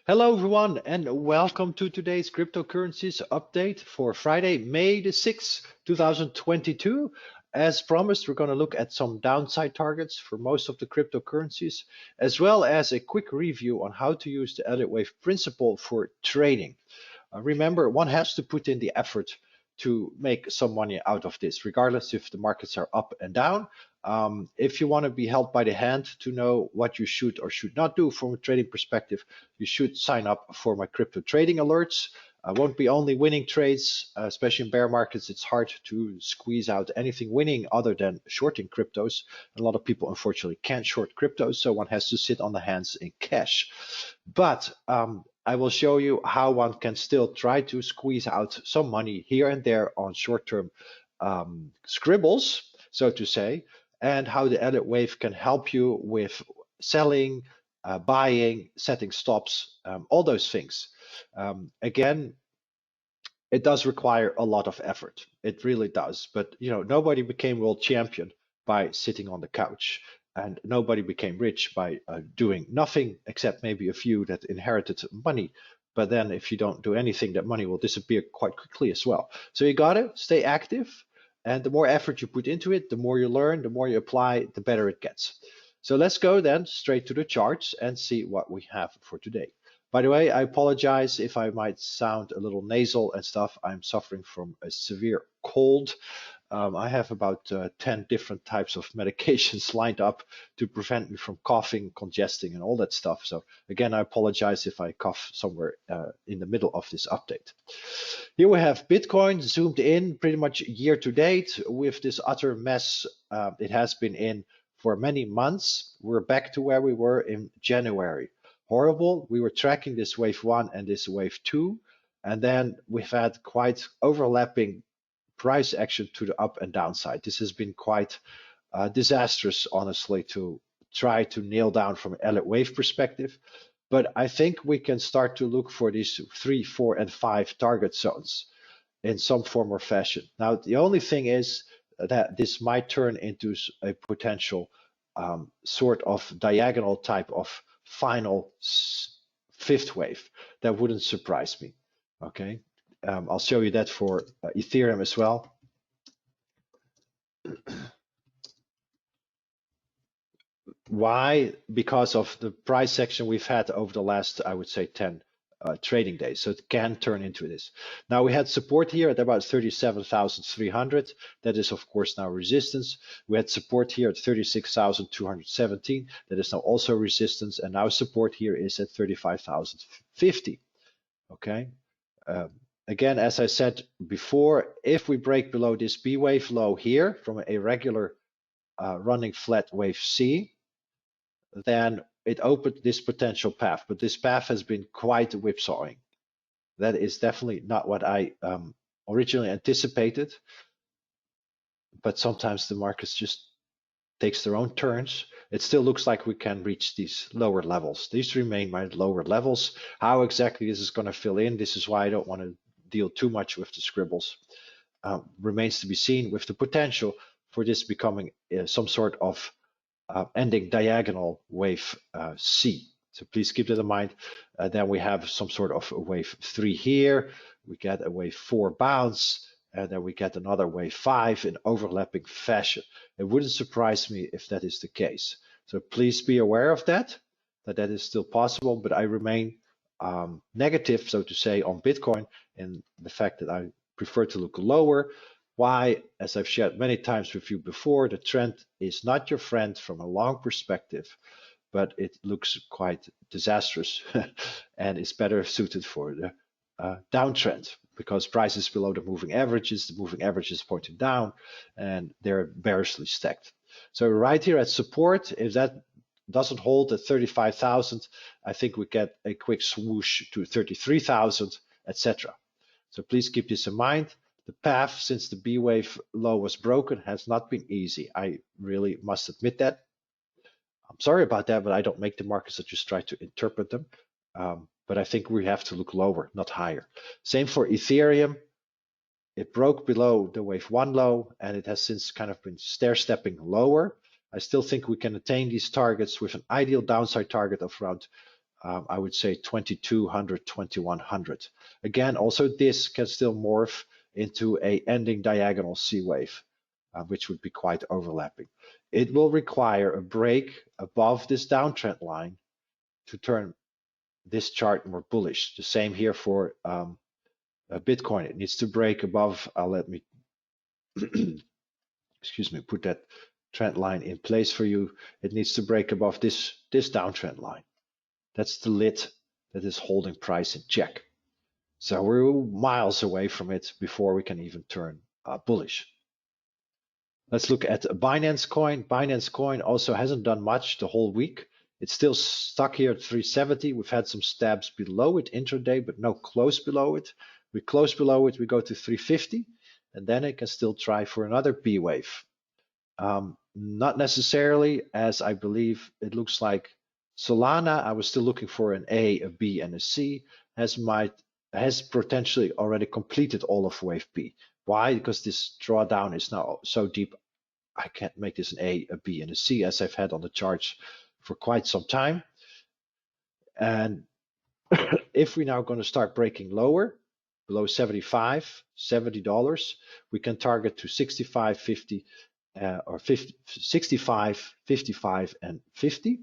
Hello everyone and welcome to today's cryptocurrencies update for Friday, May the 6th, 2022. As promised, we're going to look at some downside targets for most of the cryptocurrencies, as well as a quick review on how to use the Elliott Wave principle for trading. Remember, one has to put in the effort to make some money out of this, regardless if the markets are up and down. If you want to be held by the hand to know what you should or should not do from a trading perspective, you should sign up for my crypto trading alerts. I won't be only winning trades, especially in bear markets. It's hard to squeeze out anything winning other than shorting cryptos. A lot of people, unfortunately, can't short cryptos, so one has to sit on the hands in cash. But I will show you how one can still try to squeeze out some money here and there on short-term scribbles, so to say, and how the Elliott Wave can help you with selling, buying, setting stops, all those things. Again, it does require a lot of effort. It really does. But nobody became world champion by sitting on the couch, and nobody became rich by doing nothing, except maybe a few that inherited money. But then if you don't do anything, that money will disappear quite quickly as well. So you gotta stay active. And the more effort you put into it, the more you learn, the more you apply, the better it gets. So let's go then straight to the charts and see what we have for today. By the way, I apologize if I might sound a little nasal and stuff. I'm suffering from a severe cold. I have about 10 different types of medications lined up to prevent me from coughing, congesting, and all that stuff. So again, I apologize if I cough somewhere in the middle of this update. Here we have Bitcoin zoomed in pretty much year to date with this utter mess it has been in for many months. We're back to where we were in January. Horrible. We were tracking this wave 1 and this wave 2, and then we've had quite overlapping price action to the up and downside. This has been quite disastrous, honestly, to try to nail down from an Elliott Wave perspective. But I think we can start to look for these 3, 4, and 5 target zones in some form or fashion. Now, the only thing is that this might turn into a potential sort of diagonal type of final 5th wave. That wouldn't surprise me. Okay, I'll show you that for Ethereum as well. Why? Because of the price action we've had over the last, I would say, 10 trading days. So it can turn into this. Now we had support here at about 37,300. That is, of course, now resistance. We had support here at 36,217. That is now also resistance. And now support here is at 35,050. Okay. Again, as I said before, if we break below this B wave low here from a regular running flat wave C, then it opened this potential path, but this path has been quite whipsawing. That is definitely not what I originally anticipated, but sometimes the markets just takes their own turns. It still looks like we can reach these lower levels. These remain my lower levels. How exactly this is going to fill in, this is why I don't want to deal too much with the scribbles. Remains to be seen, with the potential for this becoming some sort of ending diagonal wave C. So please keep that in mind. Then we have some sort of a wave 3 here. We get a wave 4 bounce, and then we get another wave 5 in overlapping fashion. It wouldn't surprise me if that is the case. So please be aware of that is still possible, but I remain negative, so to say, on Bitcoin, in the fact that I prefer to look lower. Why? As I've shared many times with you before, the trend is not your friend from a long perspective, but it looks quite disastrous and is better suited for the downtrend, because prices below the moving averages is pointing down, and they're bearishly stacked. So right here at support, if that doesn't hold at 35,000, I think we get a quick swoosh to 33,000, etc. So please keep this in mind. The path since the B wave low was broken has not been easy. I really must admit that. I'm sorry about that, but I don't make the markets. I just try to interpret them. But I think we have to look lower, not higher. Same for Ethereum. It broke below the wave 1 low, and it has since kind of been stair-stepping lower. I still think we can attain these targets with an ideal downside target of around I would say 2200, 2100. Again, also this can still morph into a ending diagonal C wave, which would be quite overlapping. It will require a break above this downtrend line to turn this chart more bullish. The same here for Bitcoin. It needs to break above, let me, excuse me, put that trend line in place for you. It needs to break above this downtrend line. That's the lid that is holding price in check. So we're miles away from it before we can even turn bullish. Let's look at Binance Coin. Binance Coin also hasn't done much the whole week. It's still stuck here at 370. We've had some stabs below it intraday, but no close below it. We close below it, we go to 350, and then it can still try for another B wave. Not necessarily, as I believe it looks like Solana, I was still looking for an A, a B, and a C, has potentially already completed all of wave B. Why? Because this drawdown is now so deep, I can't make this an A, a B, and a C, as I've had on the charts for quite some time. And if we're now going to start breaking lower, below 75, $70, we can target to 65, 50, or 50, 65, 55, and 50.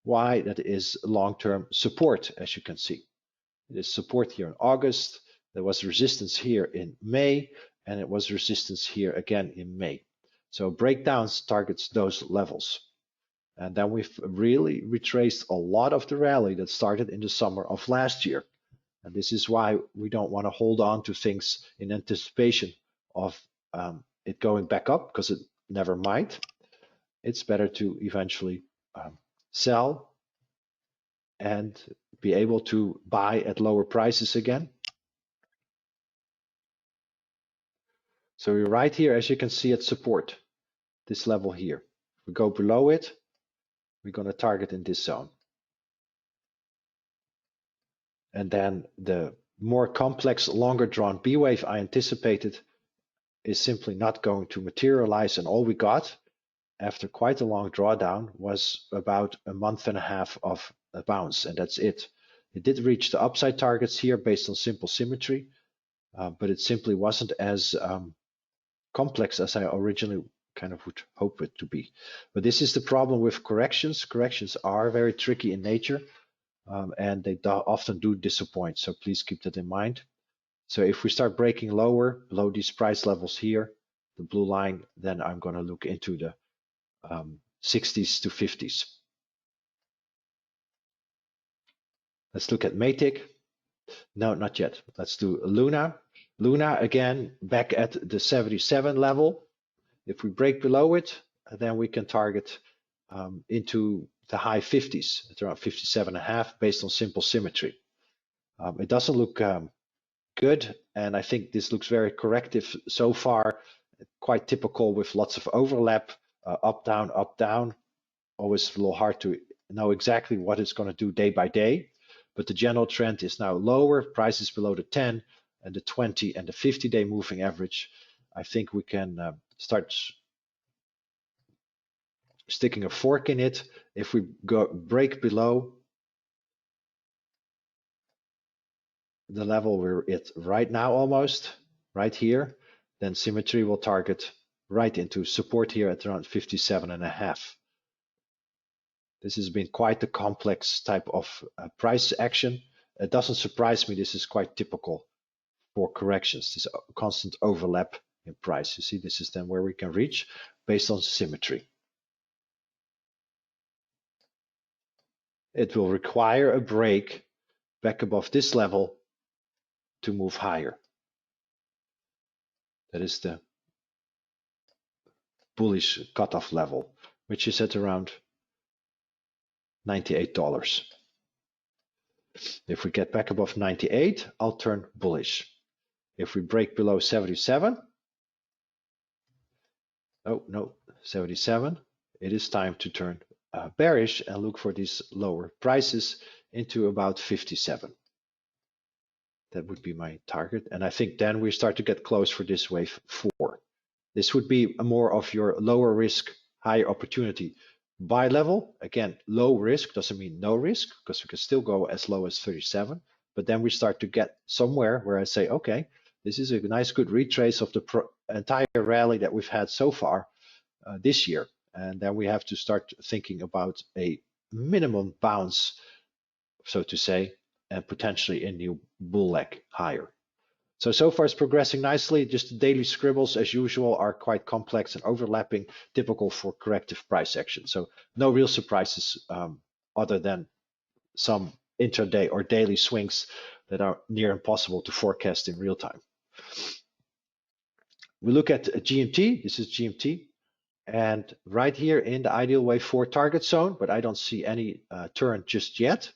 Why? That is long-term support, as you can see. It is support here in August. There was resistance here in May, and it was resistance here again in May. So breakdowns targets those levels. And then we've really retraced a lot of the rally that started in the summer of last year. And this is why we don't want to hold on to things in anticipation of it going back up, because it never might. It's better to eventually sell and be able to buy at lower prices again. So we're right here, as you can see, at support, this level here. If we go below it, we're going to target in this zone. And then the more complex, longer drawn B wave I anticipated is simply not going to materialize. And all we got after quite a long drawdown was about a month and a half of a bounce, and that's it. It did reach the upside targets here based on simple symmetry, but it simply wasn't as complex as I originally kind of would hope it to be. But this is the problem with corrections. Corrections are very tricky in nature, and they often do disappoint. So please keep that in mind. So if we start breaking lower, below these price levels here, the blue line, then I'm going to look into the 60s to 50s. Let's look at Matic. No, not yet. Let's do Luna. Luna, again, back at the 77 level. If we break below it, then we can target into the high 50s, at around 57.5, based on simple symmetry. It doesn't look good, and I think this looks very corrective so far, quite typical with lots of overlap, up, down. Always a little hard to know exactly what it's going to do day by day, but the general trend is now lower, prices below the 10 and the 20 and the 50-day moving average. I think we can start sticking a fork in it. If we break below the level we're at right now, almost right here, then symmetry will target right into support here at around 57.5. This has been quite a complex type of price action. It doesn't surprise me. This is quite typical for corrections, this constant overlap in price. You see, this is then where we can reach based on symmetry. It will require a break back above this level to move higher. That is the bullish cutoff level, which is at around $98. If we get back above 98, I'll turn bullish. If we break below 77, oh no, 77, it is time to turn bearish and look for these lower prices into about 57. That would be my target. And I think then we start to get close for this wave 4. This would be more of your lower risk, higher opportunity buy level. Again, low risk doesn't mean no risk, because we can still go as low as 37. But then we start to get somewhere where I say, okay, this is a nice good retrace of the entire rally that we've had so far this year. And then we have to start thinking about a minimum bounce, so to say, and potentially a new bull leg higher. So far it's progressing nicely. Just the daily scribbles, as usual, are quite complex and overlapping, typical for corrective price action. So no real surprises other than some intraday or daily swings that are near impossible to forecast in real time. We look at GMT. This is GMT. And right here in the ideal wave 4 target zone, but I don't see any turn just yet.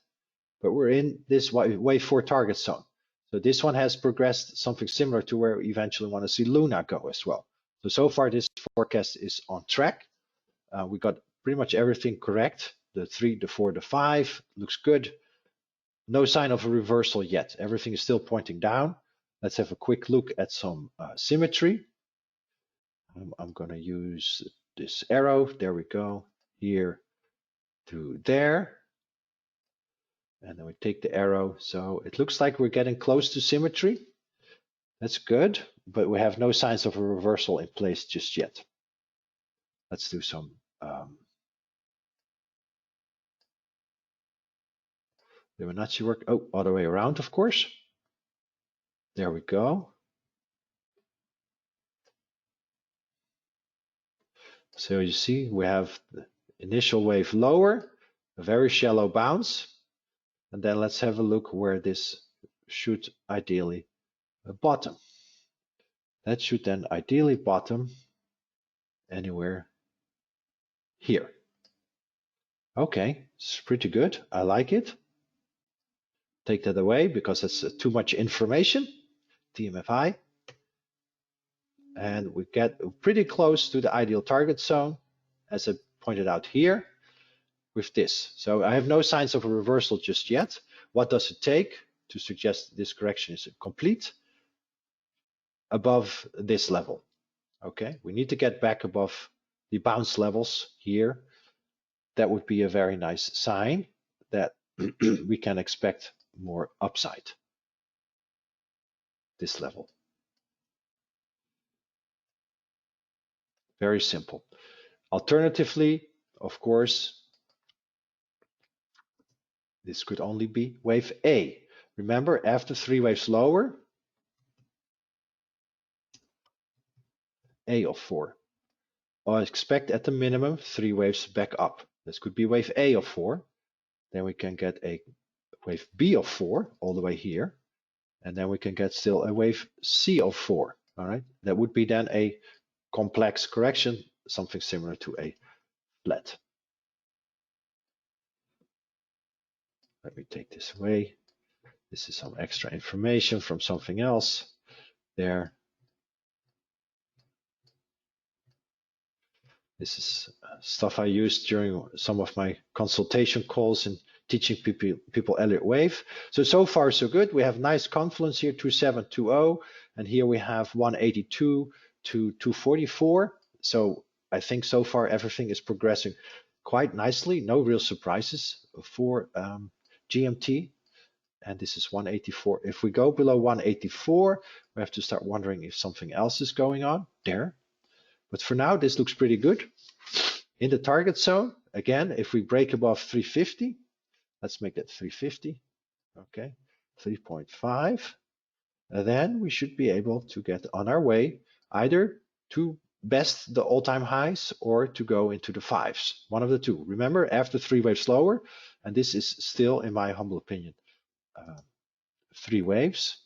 But we're in this wave 4 target zone. So this one has progressed something similar to where we eventually want to see Luna go as well. So far this forecast is on track. We got pretty much everything correct. The 3, the 4, the 5 looks good. No sign of a reversal yet. Everything is still pointing down. Let's have a quick look at some symmetry. I'm going to use this arrow. There we go. Here to there. And then we take the arrow. So it looks like we're getting close to symmetry. That's good, but we have no signs of a reversal in place just yet. Let's do some Fibonacci work. Oh, other way around, of course. There we go. So you see, we have the initial wave lower, a very shallow bounce. And then let's have a look where this should ideally bottom. That should then ideally bottom anywhere here. Okay, it's pretty good. I like it. Take that away because it's too much information. TMFI. And we get pretty close to the ideal target zone, as I pointed out here, with this. So I have no signs of a reversal just yet. What does it take to suggest this correction is complete? Above this level. Okay, we need to get back above the bounce levels here. That would be a very nice sign that we can expect more upside. This level. Very simple. Alternatively, of course, this could only be wave A. Remember, after 3 waves lower, A of 4. I expect at the minimum 3 waves back up. This could be wave A of 4. Then we can get a wave B of 4 all the way here. And then we can get still a wave C of 4. All right, that would be then a complex correction, something similar to a flat. Let me take this away. This is some extra information from something else there. This is stuff I used during some of my consultation calls and teaching people Elliott Wave. So far so good. We have nice confluence here, 2720, and here we have 182 to 244. So I think so far everything is progressing quite nicely. No real surprises for GMT. And this is 184. If we go below 184, we have to start wondering if something else is going on there. But for now, this looks pretty good. In the target zone, again, if we break above 350, let's make that 350. Okay, 3.5. Then we should be able to get on our way either to best the all-time highs or to go into the 5s. One of the two. Remember, after 3 waves lower, and this is still, in my humble opinion, 3 waves.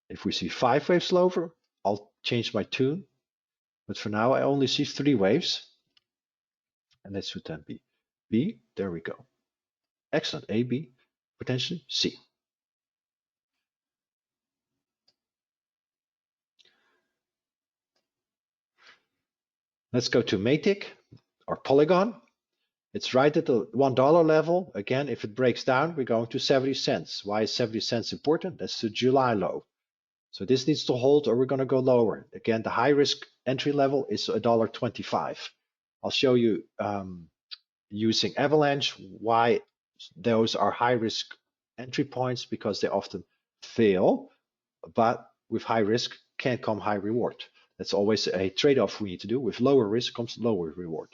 If we see 5 waves lower, I'll change my tune. But for now, I only see 3 waves. And that should then be B. There we go. Excellent. A, B, potentially C. Let's go to Matic or Polygon. It's right at the $1 level. Again, if it breaks down, we're going to 70 cents. Why is 70 cents important? That's the July low. So this needs to hold or we're going to go lower. Again, the high risk entry level is $1.25. I'll show you using Avalanche why those are high risk entry points, because they often fail, but with high risk can come high reward. That's always a trade-off we need to do. With lower risk comes lower reward.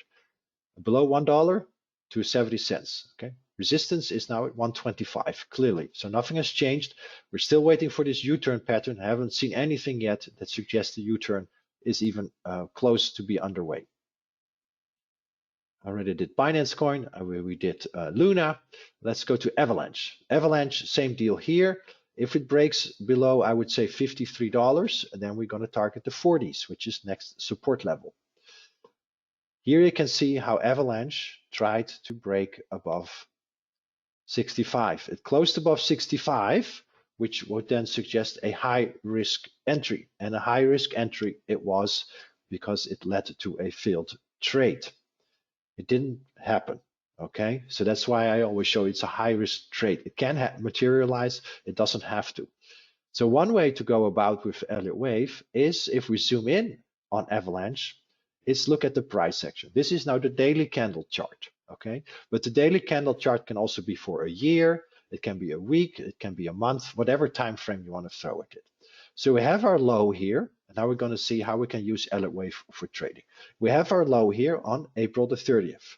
Below $1 to 70 cents. Okay, resistance is now at 125 clearly, so nothing has changed. We're still waiting for this U-turn pattern. I haven't seen anything yet that suggests the U-turn is even close to be underway. I already did Binance Coin. We did Luna. Let's go to Avalanche. Avalanche, same deal here. If it breaks below, I would say $53, and then we're going to target the 40s, which is next support level. Here you can see how Avalanche tried to break above 65. It closed above 65, which would then suggest a high risk entry. And a high risk entry it was, because it led to a failed trade. It didn't happen. Okay, so that's why I always show it's a high risk trade. It can materialize, it doesn't have to. So one way to go about with Elliott Wave is, if we zoom in on Avalanche, is look at the price action. This is now the daily candle chart, okay? But the daily candle chart can also be for a year, it can be a week, it can be a month, whatever time frame you want to throw at it. So we have our low here, and now we're going to see how we can use Elliott Wave for trading. We have our low here on April the 30th.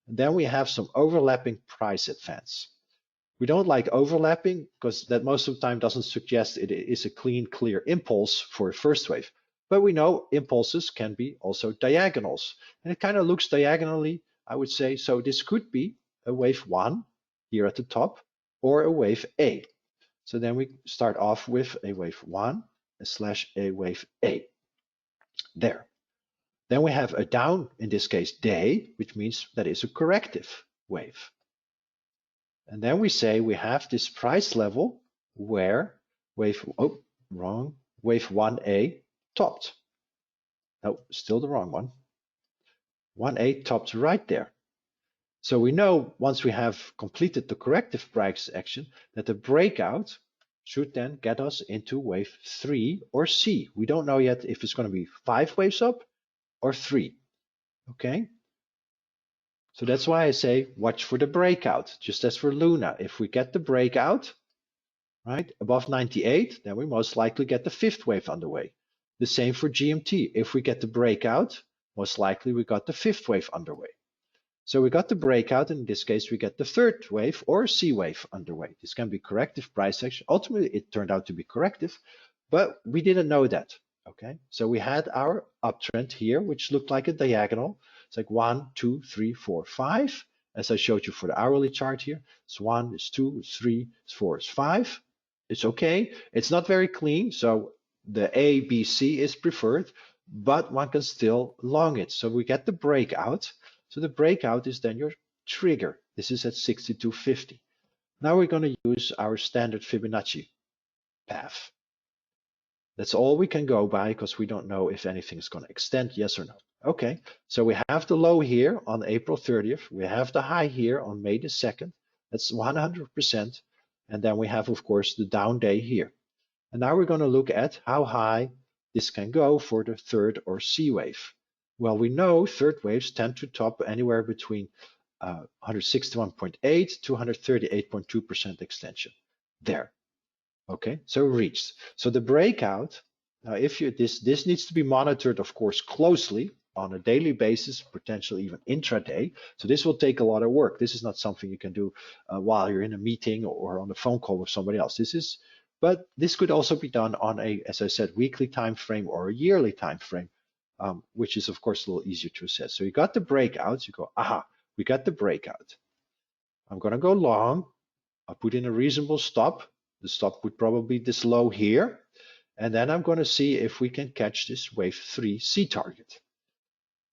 And then we have some overlapping price advance. We don't like overlapping because that most of the time doesn't suggest it is a clean, clear impulse for a first wave. But we know impulses can be also diagonals. And it kind of looks diagonally, I would say. So this could be a wave 1 here at the top, or a wave A. So then we start off with a wave 1 / a wave A. There. Then we have a down, in this case day, which means that is a corrective wave. And then we say we have this price level where wave 1A topped. No, still the wrong one. 1A topped right there. So we know once we have completed the corrective price action that the breakout should then get us into wave 3 or C. We don't know yet if it's going to be 5 waves up or 3. Okay. So that's why I say watch for the breakout, just as for Luna. If we get the breakout, right, above 98, then we most likely get the 5th wave underway. The same for GMT. If we get the breakout, most likely we got the 5th wave underway. So we got the breakout, and in this case, we get the 3rd wave or C wave underway. This can be corrective price action. Ultimately, it turned out to be corrective, but we didn't know that. Okay, so we had our uptrend here, which looked like a diagonal. It's like 1, 2, 3, 4, 5. As I showed you for the hourly chart here, it's 1, it's 2, it's 3, it's 4, it's 5. It's okay. It's not very clean, so the A, B, C is preferred, but one can still long it. So we get the breakout. So the breakout is then your trigger. This is at 62.50. Now we're going to use our standard Fibonacci path. That's all we can go by because we don't know if anything is going to extend, yes or no. Okay, so we have the low here on April 30th. We have the high here on May the 2nd. That's 100%. And then we have, of course, the down day here. And now we're going to look at how high this can go for the 3rd or C wave. Well, we know 3rd waves tend to top anywhere between 161.8 to 138.2% extension. There. Okay, so reached. So the breakout, now if you this needs to be monitored, of course, closely on a daily basis, potentially even intraday. So this will take a lot of work. This is not something you can do while you're in a meeting or on a phone call with somebody else. But this could also be done on a, as I said, weekly time frame or a yearly time frame, which is of course a little easier to assess. So you got the breakout, you go, aha, we got the breakout. I'm gonna go long. I'll put in a reasonable stop. The stop would probably be this low here. And then I'm going to see if we can catch this wave 3C target.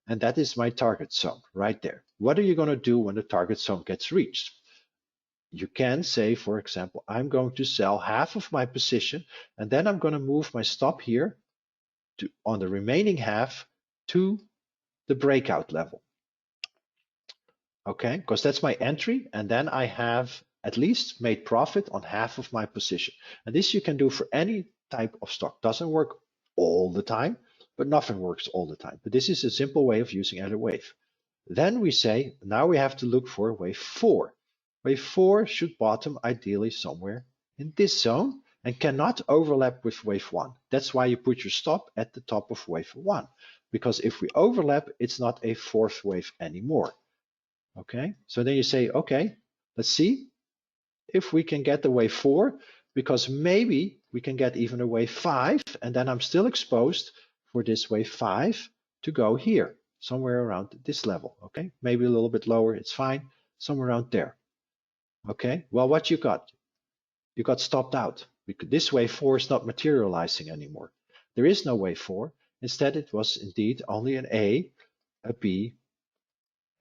And that is my target zone right there. What are you going to do when the target zone gets reached? You can say, for example, I'm going to sell half of my position, and then I'm going to move my stop here on the remaining half to the breakout level. Okay, because that's my entry, and then I have at least made profit on half of my position. And this you can do for any type of stock. Doesn't work all the time, but nothing works all the time. But this is a simple way of using Elliott Wave. Then we say, now we have to look for wave 4. Wave 4 should bottom ideally somewhere in this zone and cannot overlap with wave 1. That's why you put your stop at the top of wave 1. Because if we overlap, it's not a fourth wave anymore. Okay, so then you say, okay, let's see if we can get the wave 4, because maybe we can get even a wave 5, and then I'm still exposed for this wave 5 to go here, somewhere around this level. Okay, maybe a little bit lower, it's fine, somewhere around there. Okay, well, what you got? You got stopped out. This wave 4 is not materializing anymore. There is no wave 4. Instead, it was indeed only an A, a B,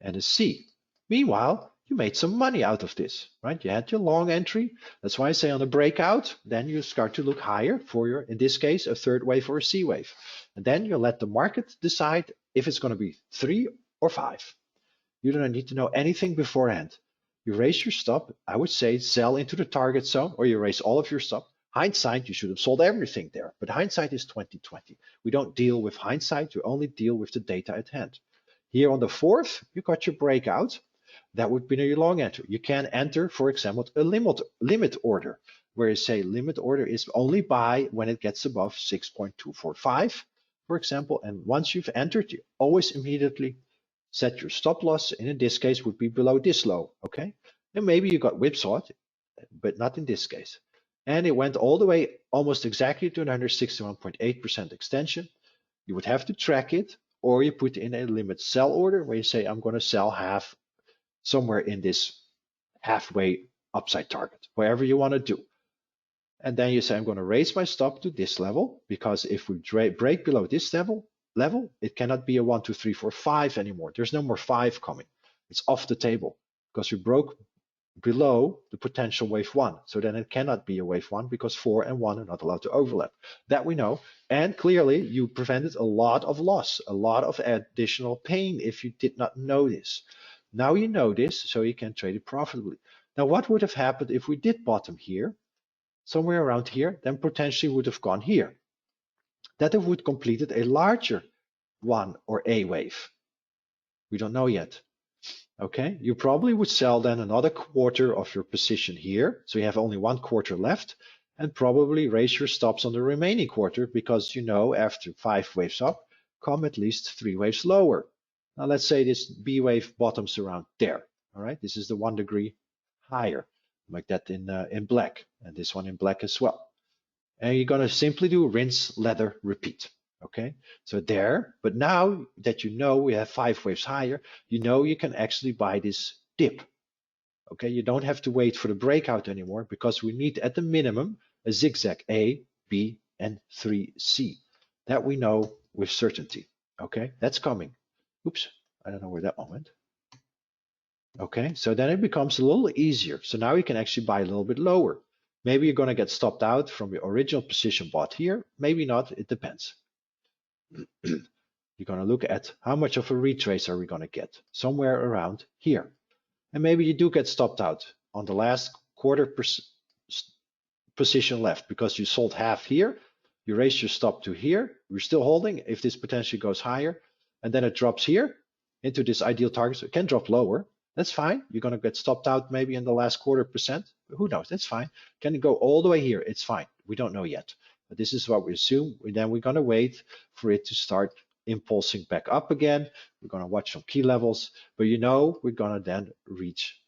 and a C. Meanwhile, you made some money out of this, right? You had your long entry. That's why I say on a breakout, then you start to look higher for your, in this case, a third wave or a C wave. And then you let the market decide if it's going to be 3 or 5. You don't need to know anything beforehand. You raise your stop. I would say sell into the target zone, or you raise all of your stop. Hindsight, you should have sold everything there, but hindsight is 2020. We don't deal with hindsight. We only deal with the data at hand. Here on the 4th, you got your breakout. That would be your long entry. You can enter, for example, a limit order, where you say limit order is only buy when it gets above 6.245, for example. And once you've entered, you always immediately set your stop loss, and in this case would be below this low, okay? And maybe you got whipsawed, but not in this case. And it went all the way almost exactly to 161.8% extension. You would have to track it, or you put in a limit sell order where you say, I'm going to sell half somewhere in this halfway upside target, wherever you want to do. And then you say, I'm going to raise my stop to this level, because if we break below this level, it cannot be a 1, 2, 3, 4, 5 anymore. There's no more 5 coming. It's off the table because we broke below the potential wave 1. So then it cannot be a wave 1 because 4 and 1 are not allowed to overlap. That we know. And clearly you prevented a lot of loss, a lot of additional pain if you did not know this. Now you know this, so you can trade it profitably. Now, what would have happened if we did bottom here, somewhere around here, then potentially would have gone here. That it would completed a larger 1 or A wave. We don't know yet. Okay, you probably would sell then another quarter of your position here. So you have only 1 quarter left, and probably raise your stops on the remaining quarter, because you know after 5 waves up, come at least 3 waves lower. Now let's say this B wave bottoms around there. All right, this is the 1 degree higher, like that in black, and this one in black as well. And you're going to simply do rinse, lather, repeat. Okay, so there, but now that you know we have 5 waves higher, you know you can actually buy this dip. Okay, you don't have to wait for the breakout anymore, because we need at the minimum a zigzag A, B, and 3C. That we know with certainty. Okay, that's coming. Oops, I don't know where that one went. Okay, so then it becomes a little easier. So now you can actually buy a little bit lower. Maybe you're going to get stopped out from your original position bought here. Maybe not, it depends. You're going to look at how much of a retrace are we going to get, somewhere around here. And maybe you do get stopped out on the last quarter position left, because you sold half here, you raise your stop to here, you're still holding. If this potentially goes higher, and then it drops here into this ideal target, so it can drop lower. That's fine. You're going to get stopped out maybe in the last quarter percent. Who knows? That's fine. Can it go all the way here? It's fine. We don't know yet. But this is what we assume. Then we're going to wait for it to start impulsing back up again. We're going to watch some key levels. But you know we're going to then reach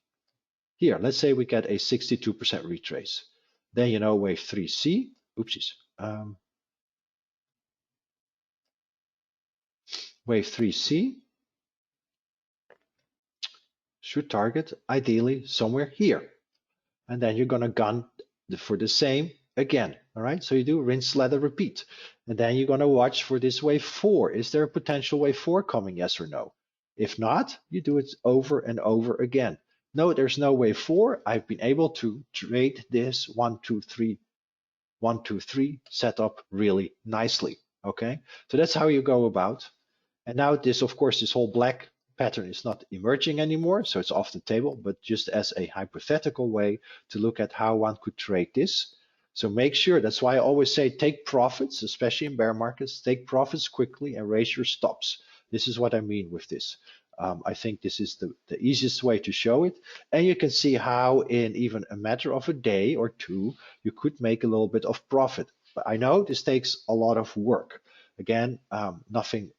here. Let's say we get a 62% retrace. Then you know wave 3C. Oopsies. Wave 3C should target ideally somewhere here. And then you're going to gun for the same again. All right, so you do rinse, lather, repeat. And then you're going to watch for this wave 4. Is there a potential wave 4 coming, yes or no? If not, you do it over and over again. No, there's no wave 4. I've been able to trade this 1, 2, 3, 1, 2, 3 setup really nicely. Okay, so that's how you go about. And now this, of course, this whole black pattern is not emerging anymore, so it's off the table, but just as a hypothetical way to look at how one could trade this. So make sure, that's why I always say take profits, especially in bear markets, take profits quickly and raise your stops. This is what I mean with this. I think this is the easiest way to show it. And you can see how in even a matter of a day or two, you could make a little bit of profit. But I know this takes a lot of work. Again, nothing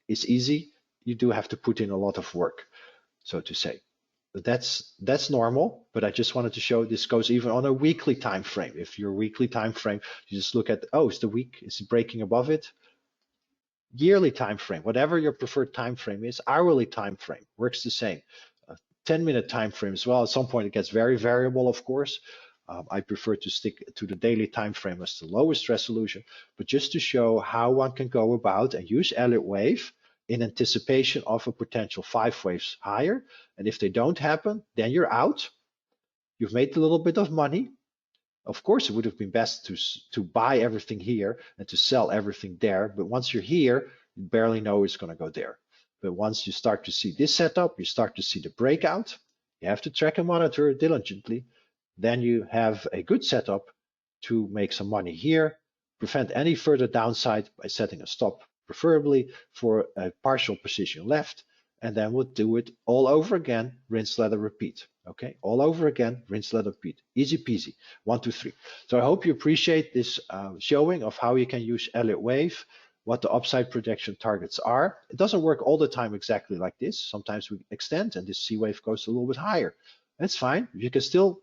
is easy. You do have to put in a lot of work, so to say. But that's normal, but I just wanted to show this goes even on a weekly time frame. If your weekly time frame, you just look at, oh, is the week, is it breaking above it? Yearly time frame, whatever your preferred time frame is, hourly time frame works the same. 10-minute time frame as well. At some point it gets very variable, of course. I prefer to stick to the daily time frame as the lowest resolution, but just to show how one can go about and use Elliott Wave in anticipation of a potential 5 waves higher. And if they don't happen, then you're out. You've made a little bit of money. Of course, it would have been best to buy everything here and to sell everything there. But once you're here, you barely know it's going to go there. But once you start to see this setup, you start to see the breakout. You have to track and monitor it diligently. Then you have a good setup to make some money here, prevent any further downside by setting a stop, preferably for a partial position left, and then we'll do it all over again, rinse, lather, repeat. Okay, all over again, rinse, lather, repeat. Easy peasy, 1, 2, 3. So I hope you appreciate this showing of how you can use Elliott Wave, what the upside projection targets are. It doesn't work all the time exactly like this. Sometimes we extend and this C wave goes a little bit higher. That's fine. You can still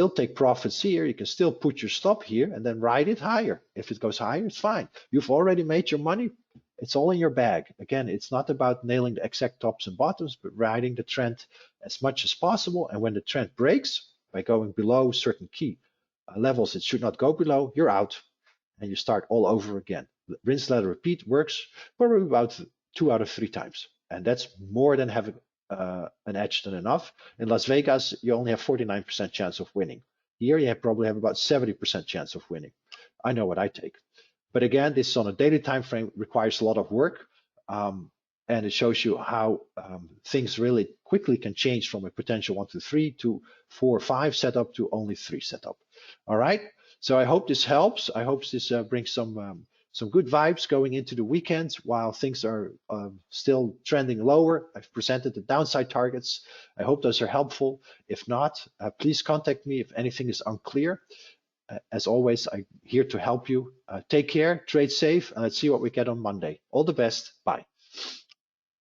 take profits here. You can still put your stop here and then ride it higher. If it goes higher, it's fine. You've already made your money. It's all in your bag. Again, it's not about nailing the exact tops and bottoms, but riding the trend as much as possible. And when the trend breaks by going below certain key levels it should not go below, you're out and you start all over again. Rinse, lather, repeat works probably about 2 out of 3 times. And that's more than having an edge than enough. In Las Vegas, you only have 49% chance of winning. Here, you probably have about 70% chance of winning. I know what I take. But again, this on a daily time frame requires a lot of work. And it shows you how things really quickly can change from a potential 1, 2, 3 to 4, 5 setup to only 3 setup. All right. So I hope this helps. I hope this brings some good vibes going into the weekend while things are still trending lower. I've presented the downside targets. I hope those are helpful. If not, please contact me if anything is unclear. As always, I'm here to help you. Take care, trade safe, and let's see what we get on Monday. All the best. Bye.